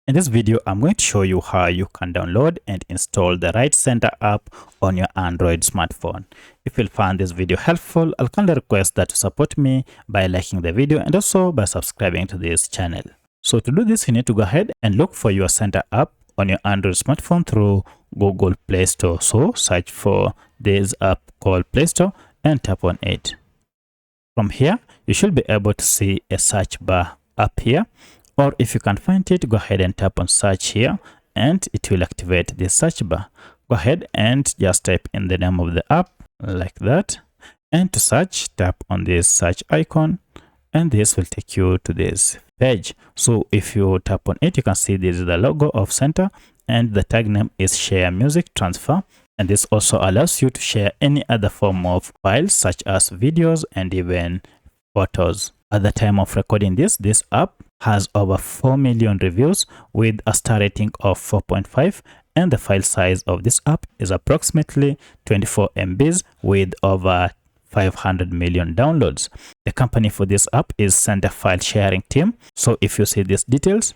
In this video, I'm going to show you how you can download and install the right Xender app on your Android smartphone. If you found this video helpful, I'll kindly request that you support me by liking the video and also by subscribing to this channel. So to do this, you need to go ahead and look for your Xender app on your Android smartphone through Google Play Store. So search for this app called Play Store and tap on it. From here, you should be able to see a search bar up here. Or if you can't find it, go ahead and tap on search here and it will activate the search bar. Go ahead and just type in the name of the app like that. And to search, tap on this search icon and this will take you to this page. So if you tap on it, you can see this is the logo of Xender and the tag name is Share Music Transfer. And this also allows you to share any other form of files such as videos and even photos. At the time of recording this app has over 4 million reviews with a star rating of 4.5, and the file size of this app is approximately 24 MBs with over 500 million downloads. The company for this app is Xender File Sharing Team. So if you see these details,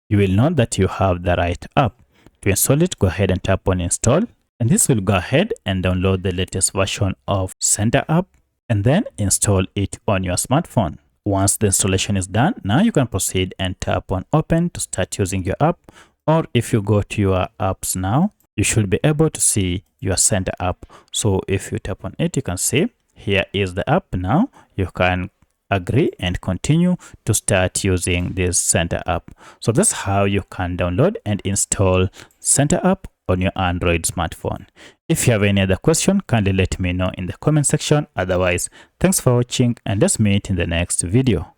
you will know that you have the right app. To install it, go ahead and tap on install, and this will go ahead and download the latest version of Xender app and then install it on your smartphone. Once the installation is done, now you can proceed and tap on open to start using your app. Or if you go to your apps now, you should be able to see your Xender app. So if you tap on it, you can see here is the app. Now you can agree and continue to start using this Xender app. So that's how you can download and install Xender app on your Android smartphone. If you have any other question, kindly let me know in the comment section. Otherwise, thanks for watching and let's meet in the next video.